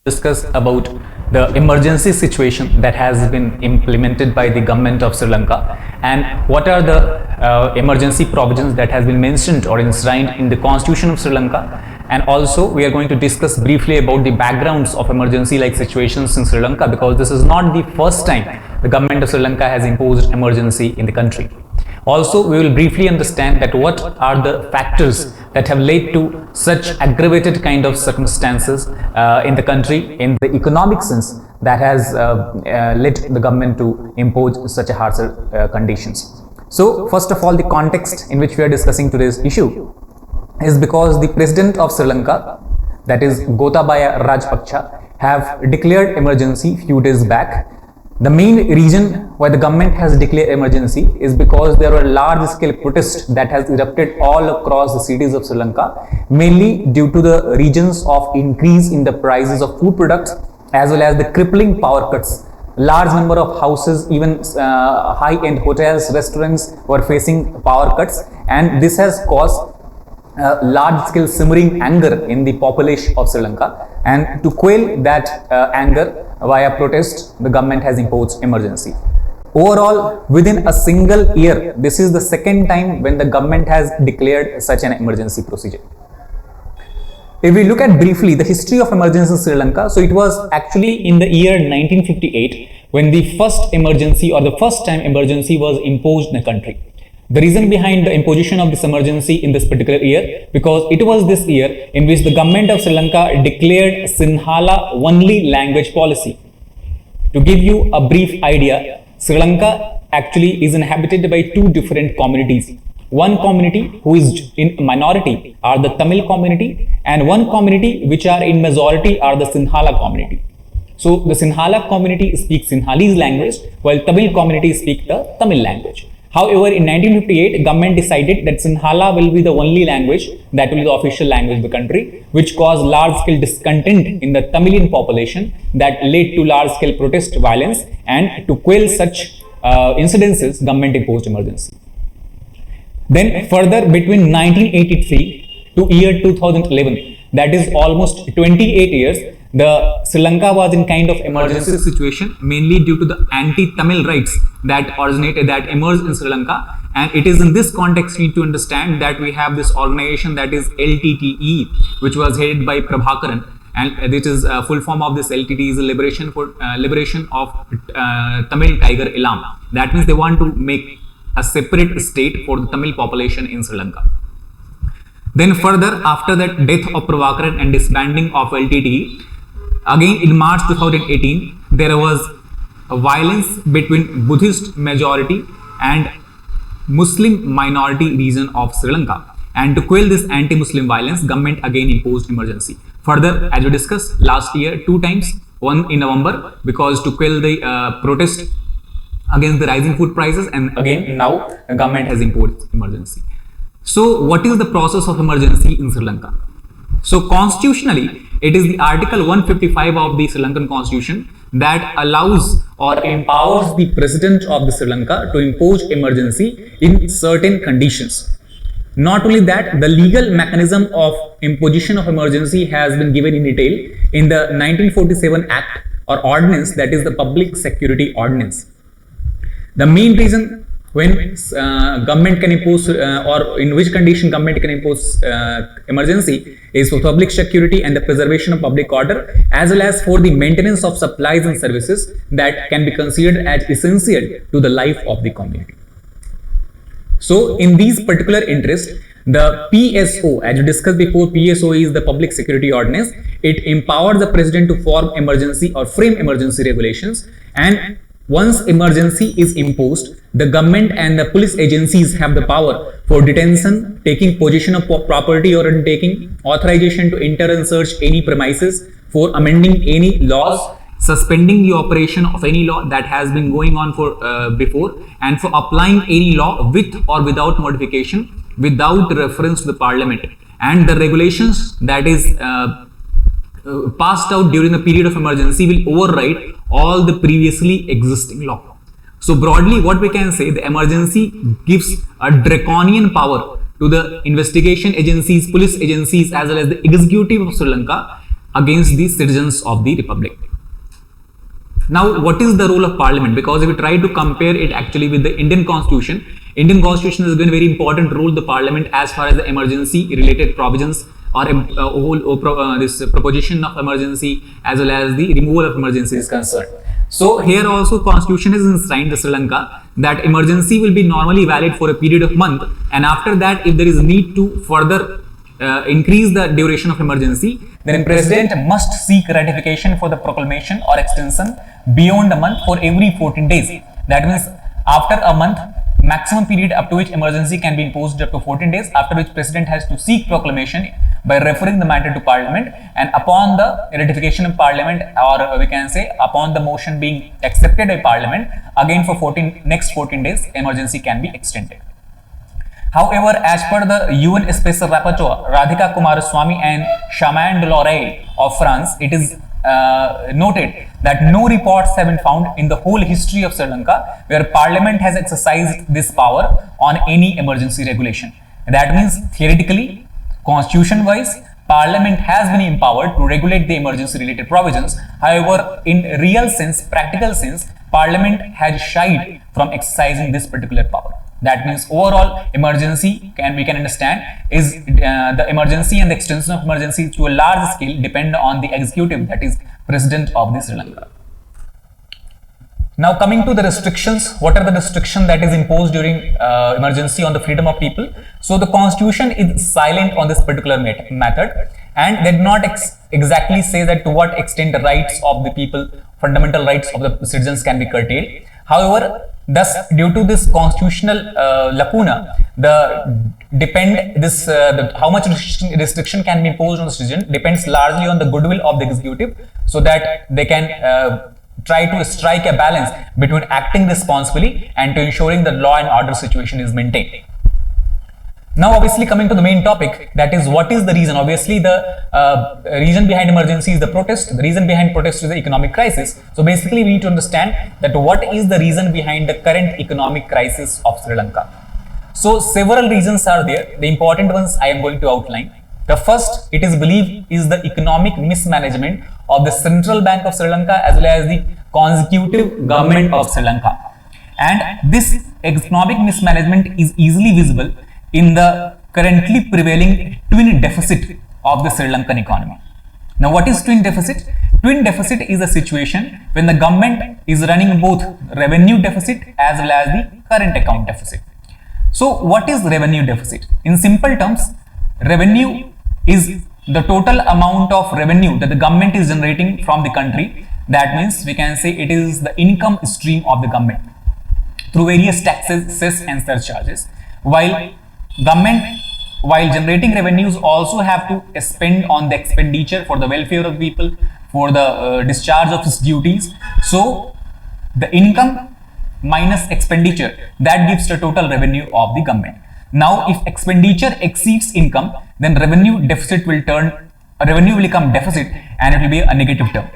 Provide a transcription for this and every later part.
discuss about the emergency situation that has been implemented by the government of Sri Lanka and what are the emergency provisions that has been mentioned or enshrined in the constitution of Sri Lanka, and also we are going to discuss briefly about the backgrounds of emergency like situations in Sri Lanka, because this is not the first time the government of Sri Lanka has imposed emergency in the country. Also, we will briefly understand that what are the factors that have led to such aggravated kind of circumstances in the country in the economic sense that has led the government to impose such a harsher conditions. So, first of all, the context in which we are discussing today's issue is because the president of Sri Lanka, that is Gotabaya Rajapaksa, have declared emergency few days back. The main reason why the government has declared emergency is because there were large scale protests that has erupted all across the cities of Sri Lanka, mainly due to the regions of increase in the prices of food products as well as the crippling power cuts. Large number of houses, even high-end hotels, restaurants were facing power cuts, and this has caused large-scale simmering anger in the population of Sri Lanka, and to quell that anger via protest, the government has imposed emergency. Overall, within a single year, this is the second time when the government has declared such an emergency procedure. If we look at briefly the history of emergency in Sri Lanka, so it was actually in the year 1958 when the first emergency or the first time emergency was imposed in the country. The reason behind the imposition of this emergency in this particular year, because it was this year in which the government of Sri Lanka declared Sinhala only language policy. To give you a brief idea, Sri Lanka actually is inhabited by two different communities. One community who is in minority are the Tamil community, and one community which are in majority are the Sinhala community. So the Sinhala community speaks Sinhalese language while Tamil community speaks the Tamil language. However, in 1958, government decided that Sinhala will be the only language that will be the official language of the country, which caused large-scale discontent in the Tamilian population that led to large-scale protest violence, and to quell such incidences, government imposed emergency. Then further, between 1983 to year 2011, that is almost 28 years, the Sri Lanka was in kind of emergency situation, mainly due to the anti-Tamil riots that emerged in Sri Lanka. And it is in this context we need to understand that we have this organization that is LTTE, which was headed by Prabhakaran, and this is full form of this LTTE is a liberation of Tamil Tiger Elam. That means they want to make a separate state for the Tamil population in Sri Lanka. Then further, after that death of Prabhakaran and disbanding of LTTE, again in March 2018, there was a violence between Buddhist majority and Muslim minority region of Sri Lanka. And to quell this anti-Muslim violence, government again imposed emergency. Further, as we discussed last year, two times, one in November, because to quell the protest against the rising food prices, and again now the government has imposed emergency. So what is the process of emergency in Sri Lanka? So constitutionally, it is the Article 155 of the Sri Lankan Constitution that allows or empowers the President of the Sri Lanka to impose emergency in certain conditions. Not only that, the legal mechanism of imposition of emergency has been given in detail in the 1947 Act or Ordinance, that is the Public Security Ordinance. The main reason when government can impose or in which condition government can impose emergency is for public security and the preservation of public order, as well as for the maintenance of supplies and services that can be considered as essential to the life of the community. So in these particular interests, the PSO, as we discussed before, PSO is the Public Security Ordinance. It empowers the president to form emergency or frame emergency regulations, and once emergency is imposed, the government and the police agencies have the power for detention, taking possession of property or undertaking, authorization to enter and search any premises, for amending any laws, suspending the operation of any law that has been going on for before, and for applying any law with or without modification, without reference to the parliament. And the regulations that is passed out during the period of emergency will override all the previously existing law. So broadly, what we can say, the emergency gives a draconian power to the investigation agencies, police agencies, as well as the executive of Sri Lanka against the citizens of the republic. Now, what is the role of parliament? Because if we try to compare it actually with the Indian constitution has given a very important role the parliament as far as the emergency related provisions or this proposition of emergency as well as the removal of emergency is concerned. So here also constitution is enshrined the Sri Lanka that emergency will be normally valid for a period of month, and after that if there is need to further increase the duration of emergency, then president must seek ratification for the proclamation or extension beyond a month for every 14 days. That means after a month, maximum period up to which emergency can be imposed up to 14 days, after which president has to seek proclamation by referring the matter to parliament, and upon the ratification of parliament, or we can say upon the motion being accepted by parliament, again for next 14 days emergency can be extended. However, as per the UN Special Rapporteur Radhika Kumaraswamy and Charmaine Delorey of France, it is noted that no reports have been found in the whole history of Sri Lanka where parliament has exercised this power on any emergency regulation. That means theoretically, constitution wise, parliament has been empowered to regulate the emergency related provisions. However, in real sense, practical sense, parliament has shied from exercising this particular power. That means overall emergency we can understand is the emergency and the extension of emergency to a large scale depend on the executive, that is president of the Sri Lanka. Now coming to the restrictions, what are the restrictions that is imposed during emergency on the freedom of people? So the constitution is silent on this particular method, and they do not exactly say that to what extent the rights of the people, fundamental rights of the citizens can be curtailed. However, thus, due to this constitutional lacuna, how much restriction can be imposed on the citizen depends largely on the goodwill of the executive, so that they can try to strike a balance between acting responsibly and to ensuring the law and order situation is maintained. Now, obviously, coming to the main topic, that is what is the reason? Obviously, the reason behind emergency is the protest. The reason behind protest is the economic crisis. So basically, we need to understand that what is the reason behind the current economic crisis of Sri Lanka. So several reasons are there. The important ones I am going to outline. The first, it is believed, is the economic mismanagement of the Central Bank of Sri Lanka as well as the consecutive government of Sri Lanka. And this economic mismanagement is easily visible in the currently prevailing twin deficit of the Sri Lankan economy. Now, what is twin deficit? Twin deficit is a situation when the government is running both revenue deficit as well as the current account deficit. So, what is revenue deficit? In simple terms, revenue is the total amount of revenue that the government is generating from the country. That means we can say it is the income stream of the government through various taxes, cess and surcharges. While generating revenues also have to spend on the expenditure for the welfare of people, for the discharge of its duties. So the income minus expenditure, that gives the total revenue of the government. Now if expenditure exceeds income, then revenue will become deficit and it will be a negative term.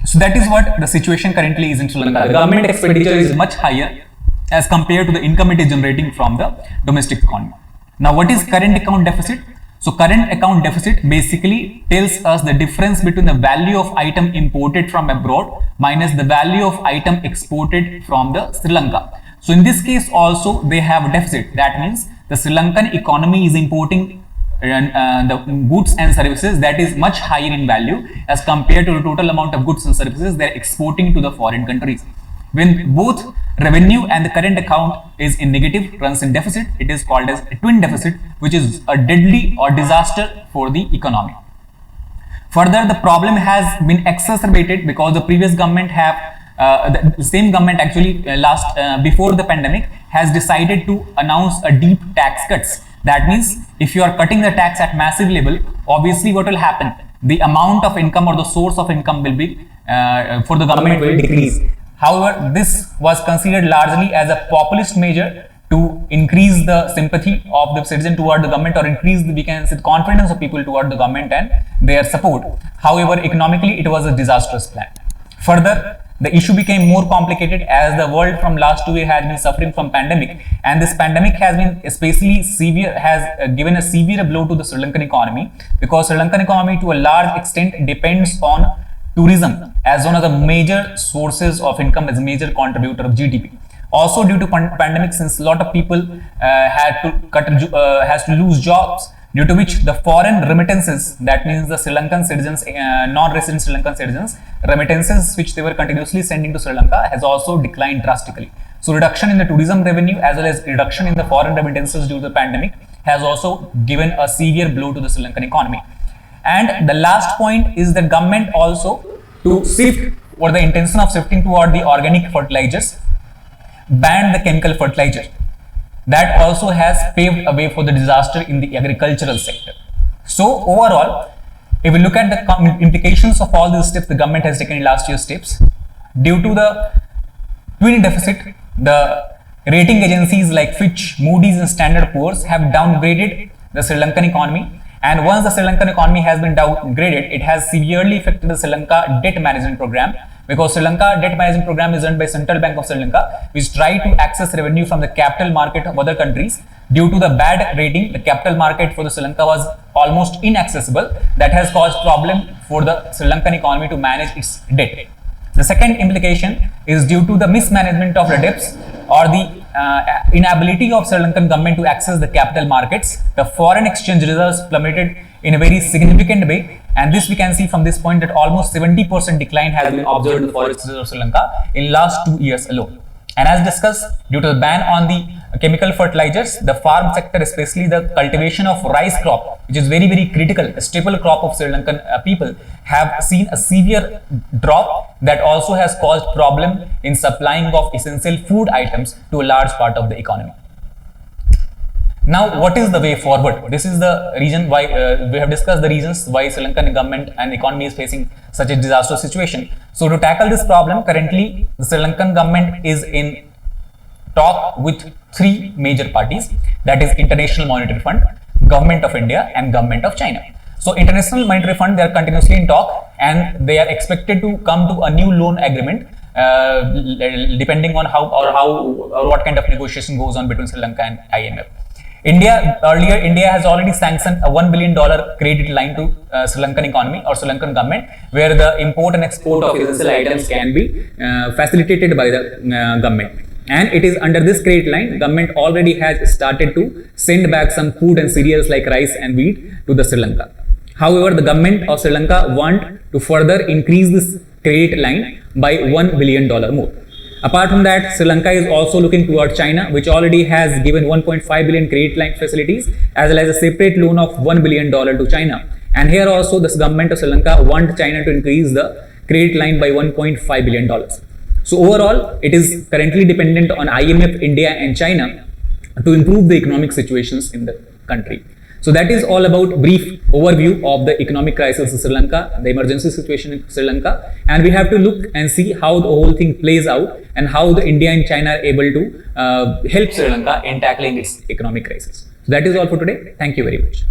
So that is what the situation currently is in Sri Lanka. The government expenditure is much higher as compared to the income it is generating from the domestic economy. Now, what is current account deficit? So, current account deficit basically tells us the difference between the value of item imported from abroad minus the value of item exported from the Sri Lanka. So, in this case also they have a deficit. That means the Sri Lankan economy is importing the goods and services that is much higher in value as compared to the total amount of goods and services they are exporting to the foreign countries. When both revenue and the current account is in negative, runs in deficit, it is called as a twin deficit, which is a deadly or disaster for the economy. Further, the problem has been exacerbated because the previous government the same government actually before the pandemic has decided to announce a deep tax cuts. That means if you are cutting the tax at massive level, obviously what will happen? The amount of income or the source of income will be for the government will decrease. However, this was considered largely as a populist measure to increase the sympathy of the citizen toward the government, or increase the confidence of people toward the government and their support. However, economically it was a disastrous plan. Further, the issue became more complicated as the world from last 2 years has been suffering from pandemic, and this pandemic has been especially severe, has given a severe blow to the Sri Lankan economy, because Sri Lankan economy to a large extent depends on tourism as one of the major sources of income, as a major contributor of GDP. Also, due to pandemic, since a lot of people has to lose jobs, due to which the foreign remittances, that means the Sri Lankan citizens, non-resident Sri Lankan citizens, remittances which they were continuously sending to Sri Lanka has also declined drastically. So reduction in the tourism revenue as well as reduction in the foreign remittances due to the pandemic has also given a severe blow to the Sri Lankan economy. And the last point is the government also to shift, or the intention of shifting toward the organic fertilizers, banned the chemical fertilizer. That also has paved a way for the disaster in the agricultural sector. So overall, if we look at the implications of all these steps the government has taken in last year's steps, due to the twin deficit, the rating agencies like Fitch, Moody's and Standard & Poor's have downgraded the Sri Lankan economy. And once the Sri Lankan economy has been downgraded, it has severely affected the Sri Lanka debt management program, because Sri Lanka debt management program is run by Central Bank of Sri Lanka, which try to access revenue from the capital market of other countries. Due to the bad rating, the capital market for the Sri Lanka was almost inaccessible. That has caused problem for the Sri Lankan economy to manage its debt. The second implication is due to the mismanagement of the debts, or the inability of Sri Lankan government to access the capital markets. The foreign exchange reserves plummeted in a very significant way, and this we can see from this point that almost 70% decline has been observed in the forex reserves of Sri Lanka in last 2 years alone. And as discussed, due to the ban on the chemical fertilizers, the farm sector, especially the cultivation of rice crop, which is very, very critical, a staple crop of Sri Lankan people, have seen a severe drop that also has caused problem in supplying of essential food items to a large part of the economy. Now, what is the way forward? This is the reason why we have discussed the reasons why Sri Lankan government and economy is facing such a disastrous situation. So, to tackle this problem, currently the Sri Lankan government is in talk with 3 major parties, that is International Monetary Fund, Government of India and Government of China. So, International Monetary Fund, they are continuously in talk, and they are expected to come to a new loan agreement depending on how or what kind of negotiation goes on between Sri Lanka and IMF. India has already sanctioned a $1 billion credit line to Sri Lankan economy or Sri Lankan government, where the import and export of essential items can be facilitated by the government. And it is under this credit line, government already has started to send back some food and cereals like rice and wheat to the Sri Lanka. However, the government of Sri Lanka want to further increase this credit line by $1 billion more. Apart from that, Sri Lanka is also looking toward China, which already has given 1.5 billion credit line facilities, as well as a separate loan of $1 billion to China. And here also, the government of Sri Lanka want China to increase the credit line by $1.5 billion. So overall, it is currently dependent on IMF, India and China to improve the economic situations in the country. So that is all about brief overview of the economic crisis in Sri Lanka, the emergency situation in Sri Lanka, and we have to look and see how the whole thing plays out and how the India and China are able to help Sri Lanka in tackling its economic crisis. So that is all for today. Thank you very much.